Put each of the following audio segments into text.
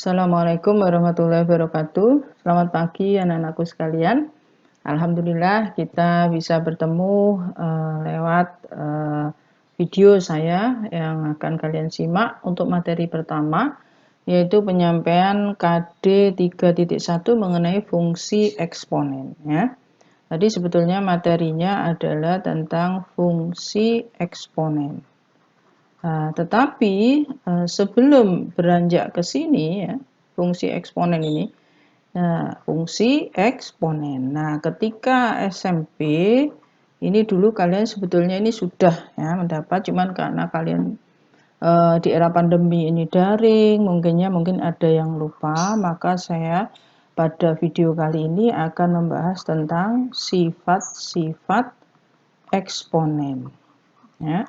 Assalamualaikum warahmatullahi wabarakatuh. Selamat pagi anak-anakku sekalian. Alhamdulillah kita bisa bertemu lewat video saya yang akan kalian simak untuk materi pertama, yaitu penyampaian KD 3.1 mengenai fungsi eksponen ya. Tadi sebetulnya materinya adalah tentang fungsi eksponen. Tetapi sebelum beranjak ke sini ya, fungsi eksponen ini, fungsi eksponen. Nah, ketika SMP ini dulu kalian sebetulnya ini sudah ya mendapat, cuman karena kalian di era pandemi ini daring, mungkin ada yang lupa, maka saya pada video kali ini akan membahas tentang sifat-sifat eksponen. Ya.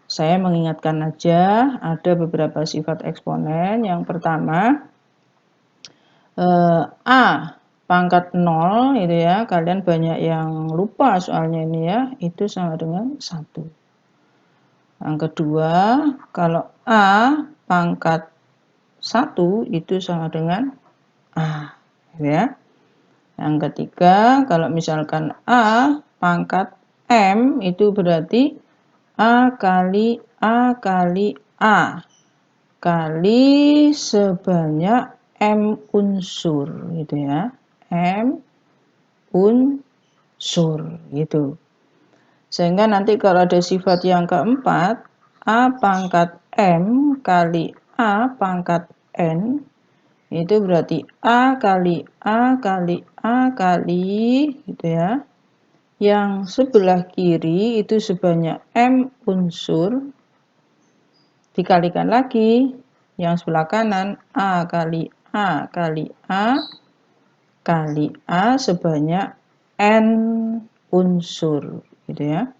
Saya mengingatkan aja ada beberapa sifat eksponen. Yang pertama A pangkat 0 itu ya, kalian banyak yang lupa soalnya ini ya, itu sama dengan 1. Yang kedua, kalau A pangkat 1 itu sama dengan A gitu ya. Yang ketiga, kalau misalkan A pangkat M itu berarti A kali A kali A kali sebanyak M unsur gitu ya. M unsur gitu. Sehingga nanti kalau ada sifat yang keempat, A pangkat M kali A pangkat N itu berarti A kali A kali A kali gitu ya. Yang sebelah kiri itu sebanyak M unsur dikalikan lagi yang sebelah kanan A kali A kali A kali A sebanyak N unsur gitu ya.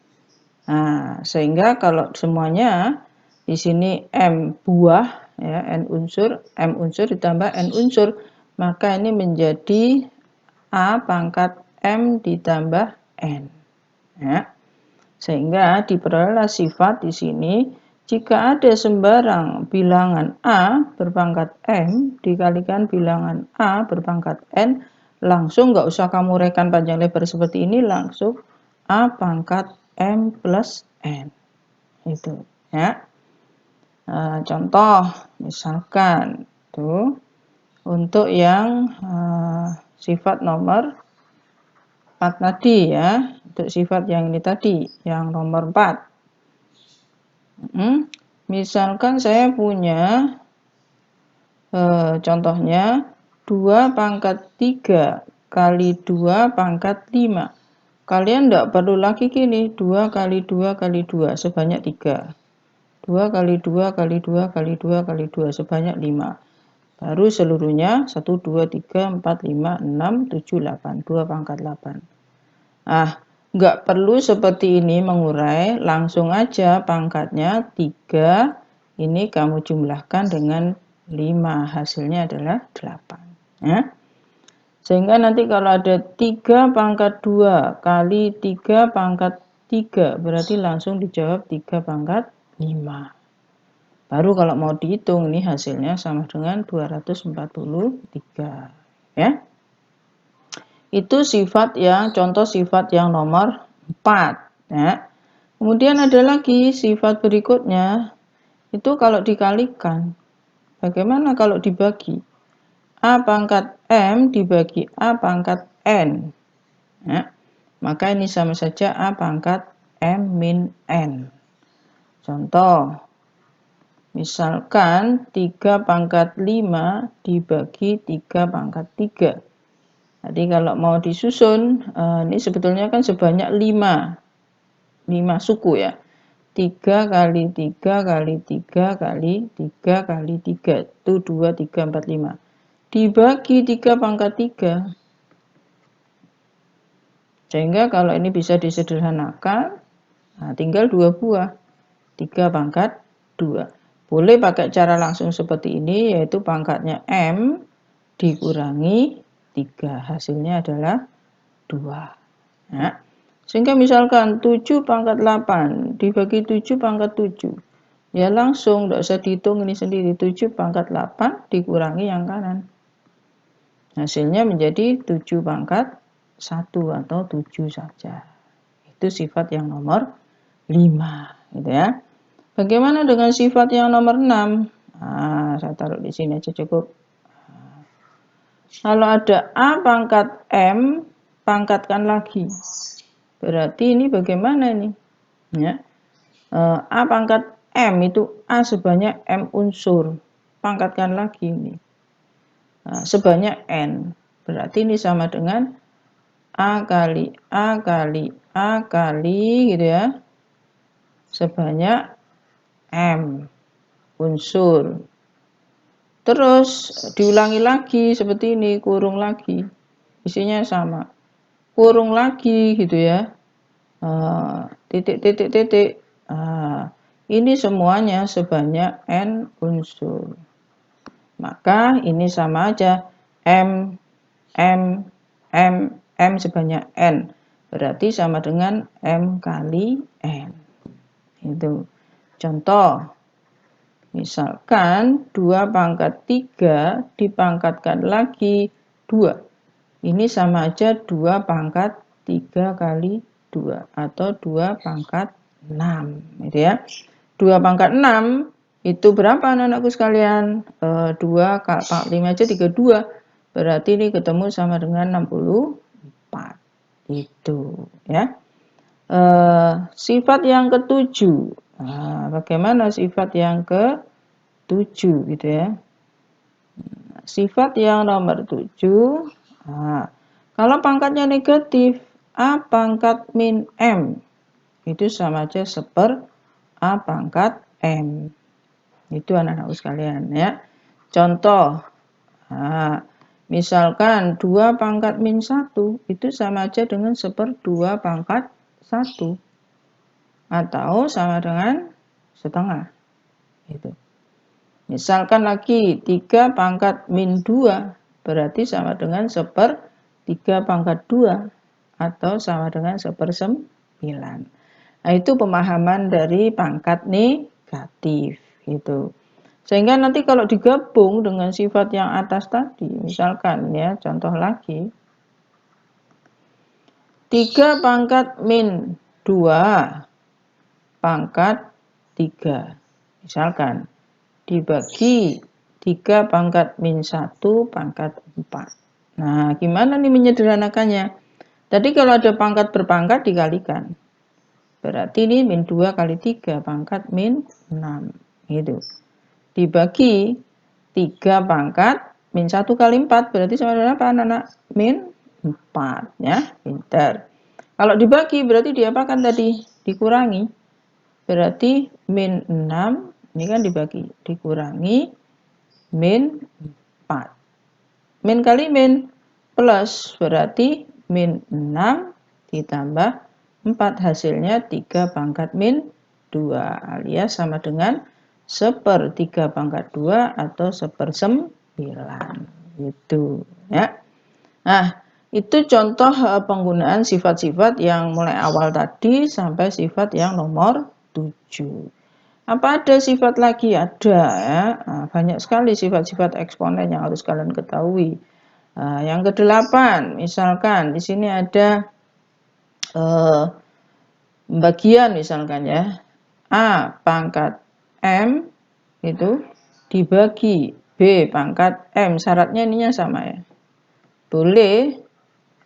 Nah, sehingga kalau semuanya di sini M buah ya, M unsur ditambah N unsur, maka ini menjadi A pangkat M ditambah N. Ya. Sehingga diperolehlah sifat di sini jika ada sembarang bilangan A berpangkat M dikalikan bilangan A berpangkat N, langsung nggak usah kamu rekan panjang lebar seperti ini, langsung A pangkat M plus N. Itu ya. Contoh misalkan tuh untuk yang sifat nomor 4 tadi ya, untuk sifat yang ini tadi, yang nomor 4. Misalkan saya punya contohnya 2 pangkat 3 kali 2 pangkat 5. Kalian tidak perlu lagi gini, 2 kali 2 kali 2 sebanyak 3. 2 kali 2 kali 2 kali 2 kali 2 sebanyak 5. Baru seluruhnya 1, 2, 3, 4, 5, 6, 7, 8. 2 pangkat 8. Nggak perlu seperti ini mengurai, langsung aja pangkatnya 3. Ini kamu jumlahkan dengan 5. Hasilnya adalah 8. Ya. Sehingga nanti kalau ada 3 pangkat 2 kali 3 pangkat 3, berarti langsung dijawab 3 pangkat 5. Baru kalau mau dihitung ini hasilnya sama dengan 243 ya. Itu sifat yang contoh sifat yang nomor 4 ya. Kemudian ada lagi sifat berikutnya, itu kalau dikalikan. Bagaimana kalau dibagi? A pangkat M dibagi A pangkat N ya. Maka ini sama saja A pangkat M min N. Contoh misalkan 3 pangkat 5 dibagi 3 pangkat 3. Jadi kalau mau disusun, ini sebetulnya kan sebanyak 5 suku ya. 3 kali 3 kali 3 kali 3 kali 3. Itu 2, 3, 4, 5. Dibagi 3 pangkat 3. Sehingga kalau ini bisa disederhanakan, tinggal 2 buah. 3 pangkat 2. Boleh pakai cara langsung seperti ini, yaitu pangkatnya M dikurangi 3. Hasilnya adalah 2. Ya. Sehingga misalkan 7 pangkat 8 dibagi 7 pangkat 7. Ya langsung, tidak usah dihitung ini sendiri. 7 pangkat 8 dikurangi yang kanan. Hasilnya menjadi 7 pangkat 1 atau 7 saja. Itu sifat yang nomor 5. Gitu ya. Bagaimana dengan sifat yang nomor 6? Nah, saya taruh di sini aja cukup. Kalau ada A pangkat M, pangkatkan lagi. Berarti ini bagaimana ini? Ya. A pangkat M itu A sebanyak M unsur. Pangkatkan lagi ini. Sebanyak N. Berarti ini sama dengan A kali A kali A kali gitu ya. Sebanyak M unsur. Terus diulangi lagi seperti ini, kurung lagi. Isinya sama. Kurung lagi gitu ya. Titik titik titik. Ini semuanya sebanyak N unsur. Maka ini sama aja. M sebanyak N. Berarti sama dengan M kali N. Itu. Contoh. Misalkan 2 pangkat 3 dipangkatkan lagi 2. Ini sama aja 2 pangkat 3 kali 2. Atau 2 pangkat 6. Gitu ya. 2 pangkat 6 itu berapa anak-anakku sekalian? 2 pangkat 5 aja 32. Berarti ini ketemu sama dengan 64. Itu ya. Sifat yang ketujuh. Nah, bagaimana sifat yang ke-7 gitu ya. Sifat yang nomor 7. Nah, kalau pangkatnya negatif, A pangkat min M. Itu sama aja seper A pangkat M. Itu anak-anakku sekalian ya. Contoh. Nah, misalkan 2 pangkat min 1 itu sama aja dengan seper 2 pangkat 1. Atau sama dengan setengah. Gitu. Misalkan lagi 3 pangkat min 2 berarti sama dengan seper 3 pangkat 2 atau sama dengan seper 9. Nah, itu pemahaman dari pangkat negatif gitu. Sehingga nanti kalau digabung dengan sifat yang atas tadi, misalkan ya contoh lagi 3 pangkat min 2 pangkat 3 misalkan dibagi 3 pangkat min 1 pangkat 4. Nah, gimana nih menyederhanakannya? Tadi kalau ada pangkat berpangkat dikalikan. Berarti ini min 2 kali 3 pangkat min 6. Gitu. Dibagi 3 pangkat min 1 kali 4. Berarti sama dengan apa anak-anak? Min 4. Ya, pintar. Kalau dibagi berarti diapakan tadi? Dikurangi. Berarti min 6. Ini kan dikurangi min 4. Min kali min plus berarti min 6 ditambah 4 hasilnya 3 pangkat min 2 alias sama dengan seper 3 pangkat 2 atau seper 9 gitu ya. Nah, itu contoh penggunaan sifat-sifat yang mulai awal tadi sampai sifat yang nomor 7. Apa ada sifat lagi? Ada ya. Nah, banyak sekali sifat-sifat eksponen yang harus kalian ketahui. Yang ke-8, misalkan di sini ada bagian misalkan ya. A pangkat M itu dibagi B pangkat M. Syaratnya ininya sama ya. Boleh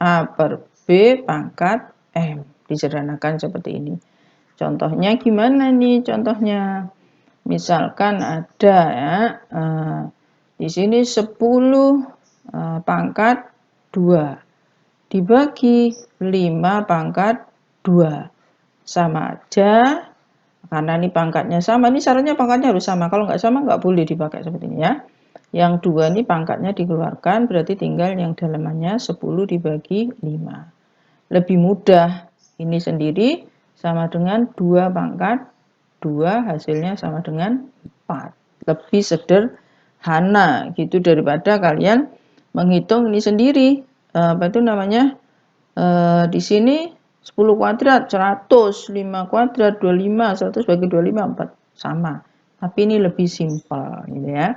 A per B pangkat M. Disederhanakan seperti ini. Contohnya gimana nih contohnya? Misalkan ada ya, di sini 10 pangkat 2 dibagi 5 pangkat 2. Sama aja, karena ini pangkatnya sama, ini syaratnya pangkatnya harus sama. Kalau nggak sama nggak boleh dipakai seperti ini ya. Yang 2 ini pangkatnya dikeluarkan, berarti tinggal yang dalamannya 10 dibagi 5. Lebih mudah, ini sendiri sama dengan 2 pangkat 2 hasilnya sama dengan 4. Lebih sederhana gitu daripada kalian menghitung ini sendiri. Apa itu namanya? Di sini 10 kuadrat 100, 5 kuadrat 25, 100 bagi 25 4 sama. tapi ini lebih simpel gitu ya.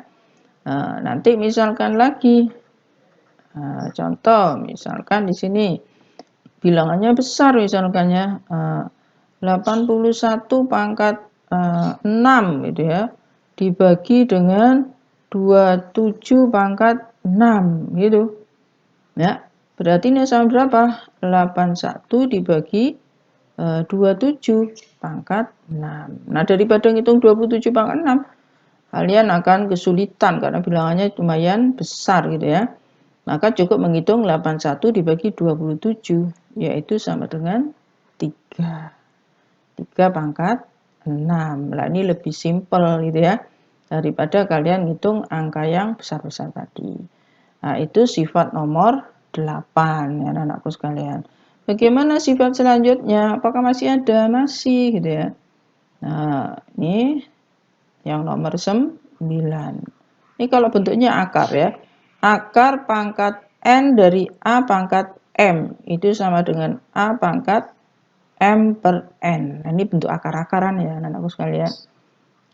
Nanti misalkan lagi contoh, misalkan di sini bilangannya besar misalkan ya, 81 pangkat 6 gitu ya, dibagi dengan 27 pangkat 6 gitu ya. Berarti ini sama berapa? 81 dibagi 27 pangkat 6. Nah, daripada ngitung 27 pangkat 6, kalian akan kesulitan karena bilangannya lumayan besar gitu ya. Maka cukup menghitung 81 dibagi 27, yaitu sama dengan 3. 3 pangkat 6. Nah, ini lebih simpel gitu ya, daripada kalian ngitung angka yang besar-besar tadi. Nah, itu sifat nomor 8 ya anak-anakku sekalian. Bagaimana sifat selanjutnya? Apakah masih ada? Masih gitu ya. Nah, ini yang nomor 9. Ini kalau bentuknya akar ya. Akar pangkat N dari A pangkat M itu sama dengan A pangkat M per N. Nah, ini bentuk akar-akaran ya anak-anakku sekalian.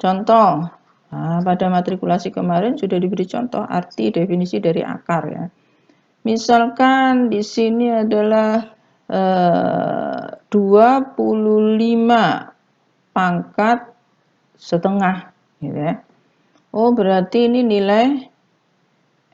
Contoh, pada matrikulasi kemarin sudah diberi contoh arti definisi dari akar ya. Misalkan di sini adalah 25 pangkat setengah gitu ya. Oh, berarti ini nilai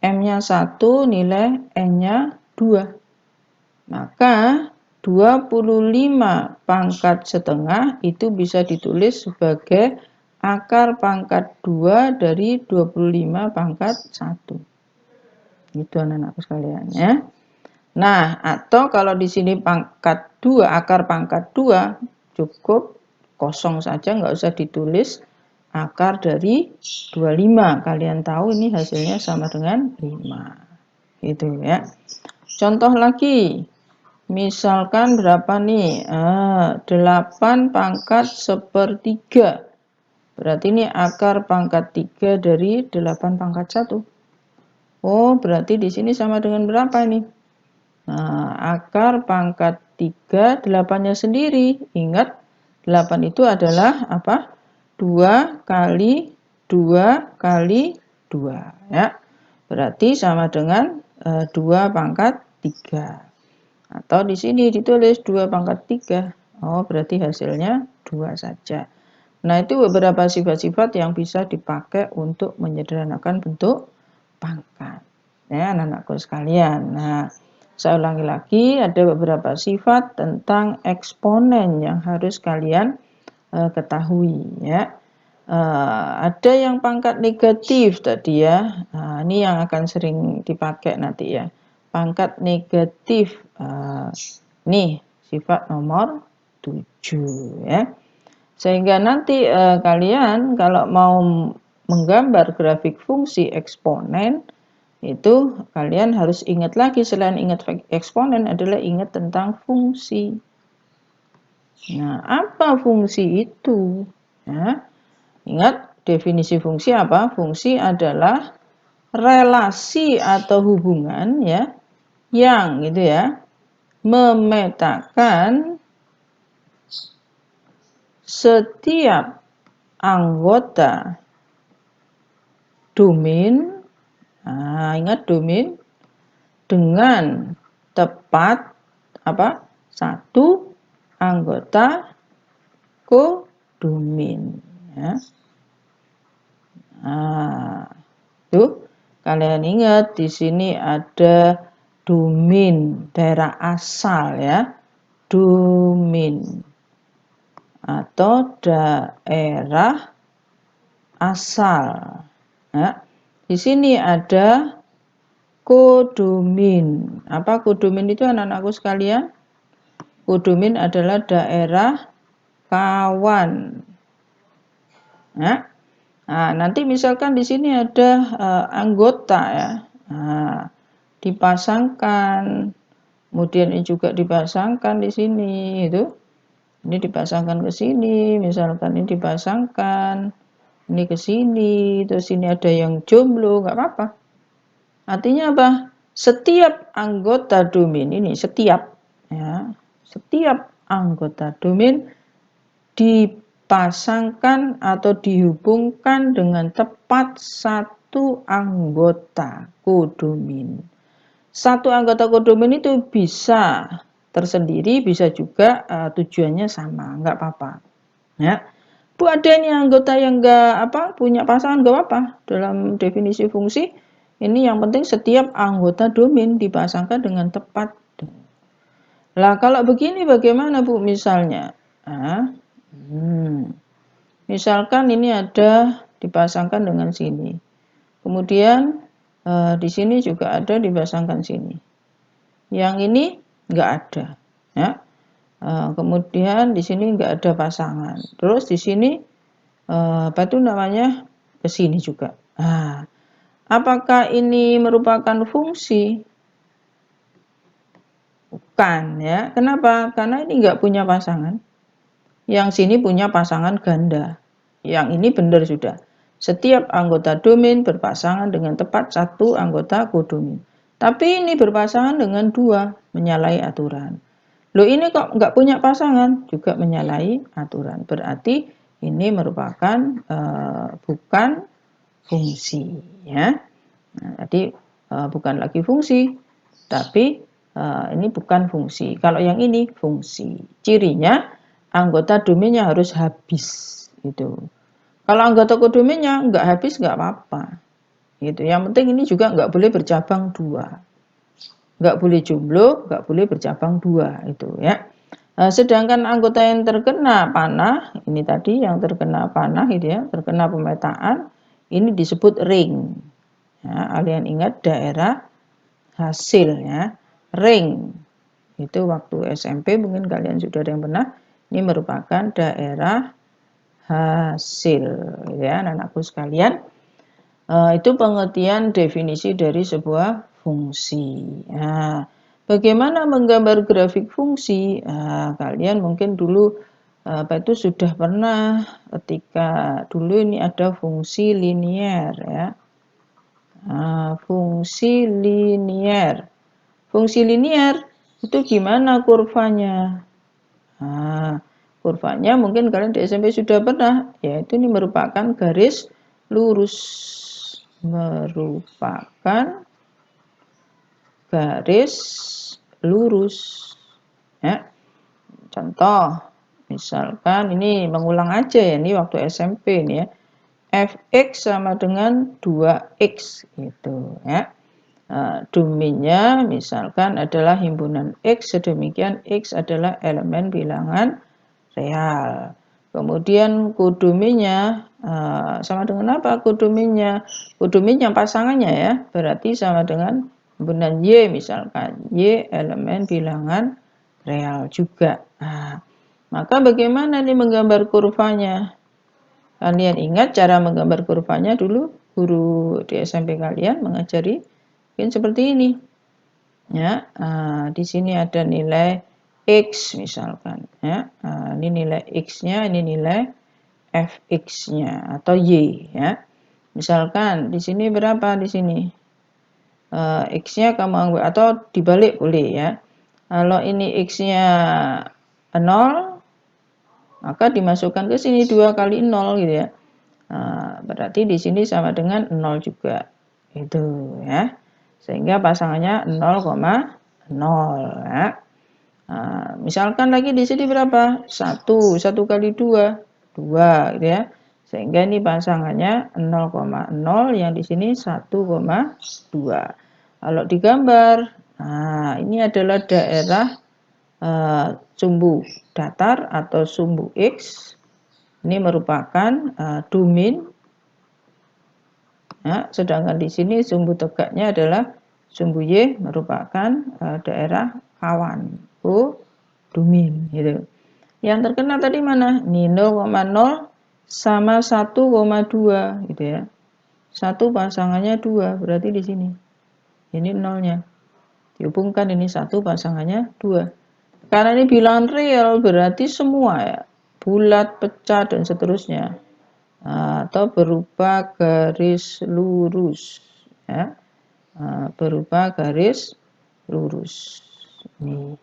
M-nya 1, nilai N-nya 2. Maka 25 pangkat setengah itu bisa ditulis sebagai akar pangkat 2 dari 25 pangkat 1. Itu anak-anakku sekalian ya. Nah, atau kalau di sini pangkat 2, akar pangkat 2 cukup kosong saja, nggak usah ditulis akar dari 25. Kalian tahu ini hasilnya sama dengan 5. Gitu ya. Contoh lagi. Misalkan berapa nih? 8 pangkat sepertiga. Berarti ini akar pangkat 3 dari 8 pangkat 1. Oh, berarti di sini sama dengan berapa nih? Nah, akar pangkat 3, 8-nya sendiri. Ingat, 8 itu adalah apa? 2 kali 2 kali 2 ya. Berarti sama dengan 2 pangkat 3. Atau di sini ditulis 2 pangkat 3. Oh, berarti hasilnya 2 saja. Nah, itu beberapa sifat-sifat yang bisa dipakai untuk menyederhanakan bentuk pangkat. Ya, anak-anakku sekalian. Nah, saya ulangi lagi, ada beberapa sifat tentang eksponen yang harus kalian ketahui ya. Ada yang pangkat negatif tadi ya. Ini yang akan sering dipakai nanti ya. Pangkat negatif. Nih, sifat nomor 7 ya. Sehingga nanti kalian kalau mau menggambar grafik fungsi eksponen, itu kalian harus ingat lagi, selain ingat eksponen adalah ingat tentang fungsi. Nah, apa fungsi itu? Ya, ingat definisi fungsi apa? Fungsi adalah relasi atau hubungan ya yang gitu ya memetakan setiap anggota domain. Ingat domain dengan tepat apa? Satu anggota kodomain ya. Tuh kalian ingat di sini ada domain daerah asal ya. Domain atau daerah asal. Ya. Di sini ada kodomain. Apa kodomain itu anak-anakku sekalian? Kodomain adalah daerah kawan. Ya. Nah, nanti misalkan di sini ada anggota ya. Nah, dipasangkan. Kemudian ini juga dipasangkan di sini itu. Ini dipasangkan ke sini, misalkan ini dipasangkan. Ini ke sini, terus ini ada yang jomblo, nggak apa-apa. Artinya apa? Setiap anggota domain ini, setiap anggota domain dipasangkan atau dihubungkan dengan tepat satu anggota kodomin. Satu anggota kodomin itu bisa tersendiri, bisa juga tujuannya sama, nggak apa-apa. Ya. Bu, ada ini anggota yang nggak punya pasangan, nggak apa-apa. Dalam definisi fungsi ini yang penting setiap anggota domain dipasangkan dengan tepat. Lah kalau begini bagaimana Bu misalnya? Misalkan ini ada dipasangkan dengan sini. Kemudian di sini juga ada dipasangkan sini. Yang ini nggak ada. Ya. Kemudian di sini nggak ada pasangan. Terus di sini apa itu namanya ke sini juga. Nah, apakah ini merupakan fungsi? Bukan ya. Kenapa? Karena ini nggak punya pasangan. Yang sini punya pasangan ganda. Yang ini benar sudah. Setiap anggota domain berpasangan dengan tepat satu anggota kodomin. Tapi ini berpasangan dengan dua, menyalahi aturan. Loh ini kok nggak punya pasangan, juga menyalahi aturan. Berarti ini merupakan bukan fungsi. Ya. Nah, tadi bukan lagi fungsi, tapi ini bukan fungsi. Kalau yang ini fungsi. Cirinya anggota domainnya harus habis. Gitu. Kalau anggota kodominnya nggak habis nggak apa-apa. Gitu. Yang penting ini juga nggak boleh bercabang dua. Nggak boleh jomblo, nggak boleh bercabang dua. Itu ya. Sedangkan anggota yang terkena panah, ini tadi yang terkena panah gitu ya, terkena pemetaan, ini disebut ring. Ya, kalian ingat daerah hasil ya, ring. Itu waktu SMP mungkin kalian sudah ada yang pernah, ini merupakan daerah hasil ya anak-anakku sekalian. Itu pengertian definisi dari sebuah fungsi. Nah, bagaimana menggambar grafik fungsi? Kalian mungkin dulu itu sudah pernah ketika dulu ini ada fungsi linier ya. Fungsi linier. Fungsi linier itu gimana kurvanya? Kurvanya mungkin kalian di SMP sudah pernah, yaitu ini merupakan garis lurus. Merupakan garis lurus. Ya. Contoh, misalkan ini mengulang aja ya, ini waktu SMP nih ya. Fx sama dengan 2x gitu ya. Domainnya misalkan adalah himpunan X, sedemikian X adalah elemen bilangan real. Kemudian kodominnya sama dengan apa kodominnya? Kodomin yang pasangannya ya, berarti sama dengan himpunan Y misalkan. Y elemen bilangan real juga. Maka bagaimana nih menggambar kurvanya? Kalian ingat cara menggambar kurvanya dulu guru di SMP kalian mengajari mungkin seperti ini. Ya, di sini ada nilai X misalkan ya. Ini nilai X-nya, ini nilai Fx-nya atau Y ya. Misalkan di sini berapa di sini? X-nya kamu ambil atau dibalik boleh ya. Kalau ini X-nya 0 maka dimasukkan ke sini 2 kali 0 gitu ya. Berarti di sini sama dengan 0 juga. Itu ya. Sehingga pasangannya 0,0 ya. Misalkan lagi di sini berapa? 1 kali 2 2 gitu ya. Sehingga ini pasangannya 0,0 yang di sini 1,2. Kalau digambar, ini adalah daerah sumbu datar atau sumbu X. Ini merupakan domain. Ya, sedangkan di sini sumbu tegaknya adalah sumbu Y merupakan daerah kawan. Domain gitu. Yang terkena tadi mana? Ini 0,0 sama 1,2 gitu ya. 1 pasangannya 2 berarti di sini. Ini nolnya. Dihubungkan ini 1 pasangannya 2. Karena ini bilangan real berarti semua ya. Bulat, pecah dan seterusnya. Atau berupa garis lurus ya. Berupa garis lurus. Ini.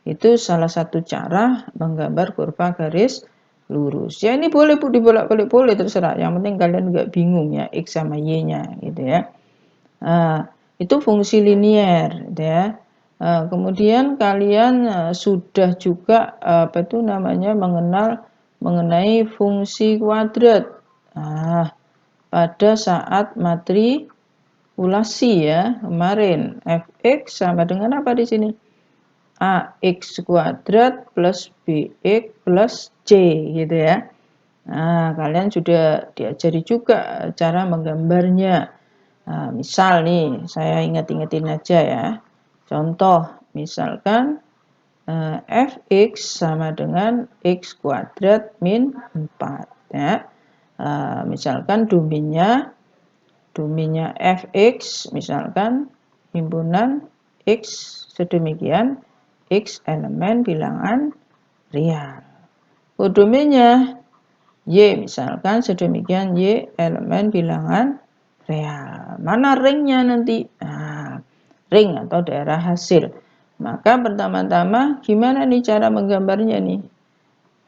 Itu salah satu cara menggambar kurva garis lurus. Ya ini boleh dibolak-balik boleh terserah. Yang penting kalian nggak bingung ya X sama Y-nya gitu ya. Itu fungsi linier gitu ya. Kemudian kalian sudah juga apa itu namanya mengenai fungsi kuadrat. Pada saat matrikulasi ya kemarin fx sama dengan apa di sini? Ax kuadrat plus bx plus c gitu ya. Nah, kalian sudah diajari juga cara menggambarnya. Misal nih, saya ingat-ingetin aja ya. Contoh, misalkan fx sama dengan x kuadrat min 4 ya. Misalkan domainnya fx misalkan himpunan x sedemikian x elemen bilangan real. Domainnya y misalkan sedemikian y elemen bilangan real. Mana ringnya nanti? Ring atau daerah hasil. Maka pertama-tama gimana nih cara menggambarnya nih?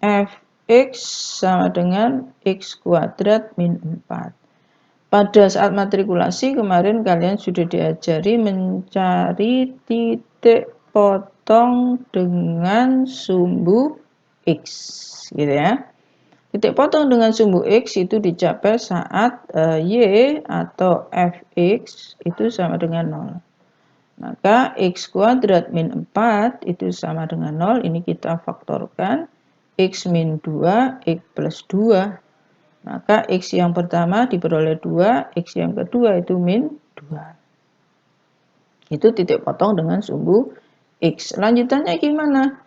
Fx sama dengan x kuadrat min 4. Pada saat matrikulasi kemarin kalian sudah diajari mencari titik potong dengan sumbu X gitu ya. Titik potong dengan sumbu X itu dicapai saat Y atau Fx itu sama dengan 0. Maka X kuadrat min 4 itu sama dengan 0. Ini kita faktorkan. X min 2, X plus 2. Maka X yang pertama diperoleh 2, X yang kedua itu min 2. Itu titik potong dengan sumbu X. Lanjutannya gimana?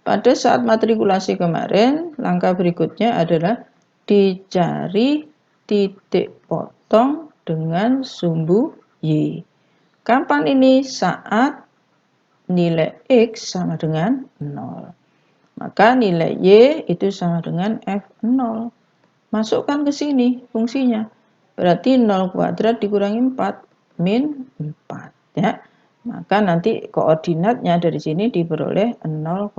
Pada saat matrikulasi kemarin, langkah berikutnya adalah dicari titik potong dengan sumbu Y. Kapan ini? Saat nilai X sama dengan 0. Maka nilai Y itu sama dengan F0. Masukkan ke sini fungsinya. Berarti 0 kuadrat dikurangi 4 min 4 ya. Maka nanti koordinatnya dari sini diperoleh 0,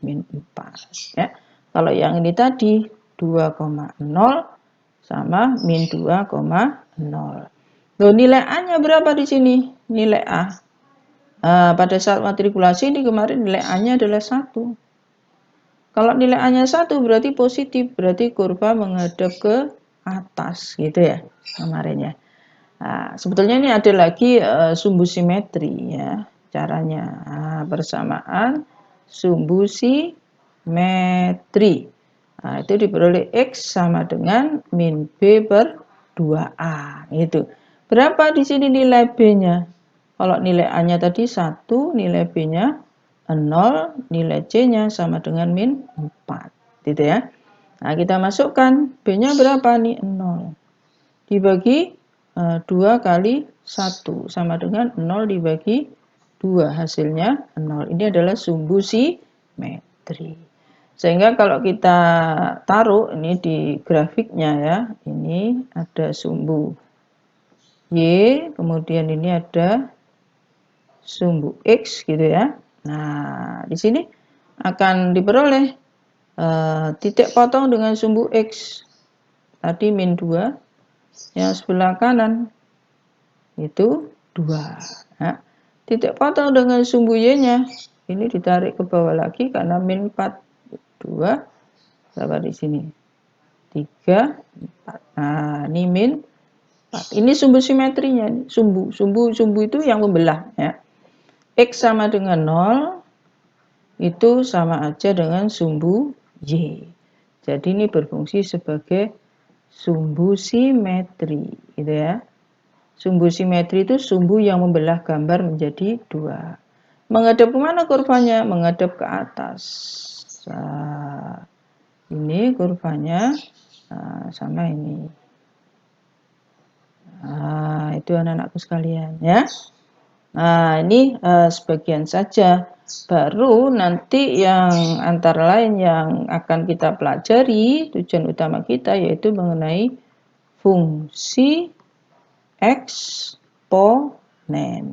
min 4 ya. Kalau yang ini tadi 2,0 sama min 2,0. Loh, nilai A-nya berapa di sini? Nilai A. Pada saat matrikulasi ini kemarin nilai A-nya adalah 1. Kalau nilai A-nya 1 berarti positif, berarti kurva menghadap ke atas gitu ya kemarin ya. Sebetulnya ini ada lagi sumbu simetri ya caranya. Persamaan sumbu simetri. Itu diperoleh X sama dengan min B per 2A itu. Berapa di sini nilai B-nya? Kalau nilai A-nya tadi 1, nilai B-nya 0, nilai C-nya sama dengan min 4 gitu ya. Nah, kita masukkan B-nya berapa nih? 0 dibagi 2 kali 1 sama dengan 0 dibagi 2, hasilnya 0. Ini adalah sumbu simetri. Sehingga kalau kita taruh ini di grafiknya ya, ini ada sumbu Y, kemudian ini ada sumbu X gitu ya. Nah, di sini akan diperoleh titik potong dengan sumbu X. Tadi min 2. Yang sebelah kanan itu 2. Nah, titik potong dengan sumbu Y-nya. Ini ditarik ke bawah lagi karena min 4. 2. Berapa di sini? 3, 4. Nah, ini min 4. Ini sumbu simetrinya. Sumbu itu yang membelah ya. X sama dengan 0 itu sama aja dengan sumbu Y. Jadi ini berfungsi sebagai sumbu simetri gitu ya. Sumbu simetri itu sumbu yang membelah gambar menjadi 2. Menghadap ke mana kurvanya? Menghadap ke atas. Nah, ini kurvanya sama ini. Itu anak-anakku sekalian ya. Nah, ini sebagian saja. Baru nanti yang antara lain yang akan kita pelajari, tujuan utama kita yaitu mengenai fungsi eksponen.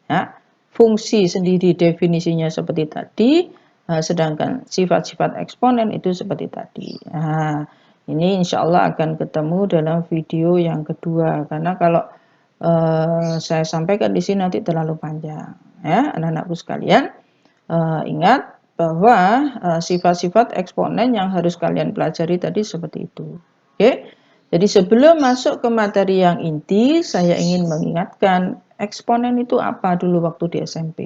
Ya, fungsi sendiri definisinya seperti tadi, sedangkan sifat-sifat eksponen itu seperti tadi. Nah, ini insya Allah akan ketemu dalam video yang kedua, karena kalau saya sampaikan di sini nanti terlalu panjang. Ya, anak-anakku sekalian, ingat bahwa sifat-sifat eksponen yang harus kalian pelajari tadi seperti itu. Oke, jadi sebelum masuk ke materi yang inti, saya ingin mengingatkan eksponen itu apa dulu waktu di SMP.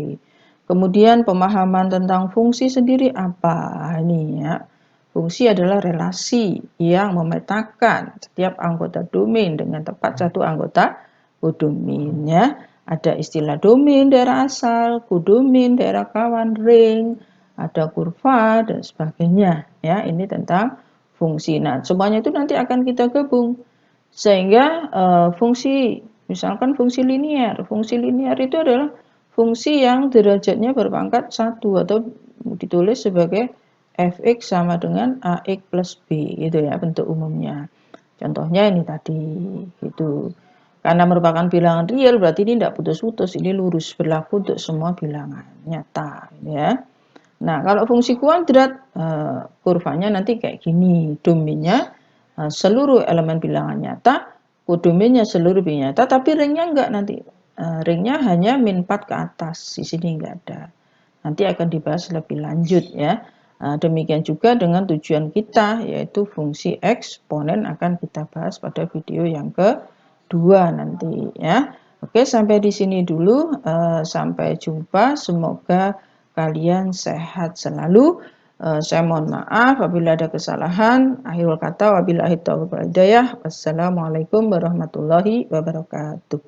Kemudian pemahaman tentang fungsi sendiri apa? Ini ya. Fungsi adalah relasi yang memetakan setiap anggota domain dengan tepat satu anggota kodomain ya. Ada istilah domain daerah asal, kodomain daerah kawan, ring, ada kurva dan sebagainya ya. Ini tentang fungsi. Nah, semuanya itu nanti akan kita gabung sehingga fungsi, misalkan fungsi linier. Fungsi linier itu adalah fungsi yang derajatnya berpangkat 1 atau ditulis sebagai fx sama dengan ax plus b gitu ya bentuk umumnya. Contohnya ini tadi gitu. Karena merupakan bilangan real berarti ini tidak putus-putus, ini lurus berlaku untuk semua bilangan nyata ya. Nah, kalau fungsi kuadrat kurvanya nanti kayak gini, domainnya seluruh elemen bilangan nyata, kodomainnya seluruh bilangan nyata, tapi ringnya enggak nanti. Ringnya hanya min 4 ke atas, di sini enggak ada. Nanti akan dibahas lebih lanjut ya. Demikian juga dengan tujuan kita, yaitu fungsi eksponen akan kita bahas pada video yang kedua nanti ya. Oke, sampai di sini dulu. Sampai jumpa. Semoga kalian sehat selalu. Saya mohon maaf apabila ada kesalahan. Akhirul kata, wabillahi taufiq wal hidayah. Wassalamualaikum warahmatullahi wabarakatuh.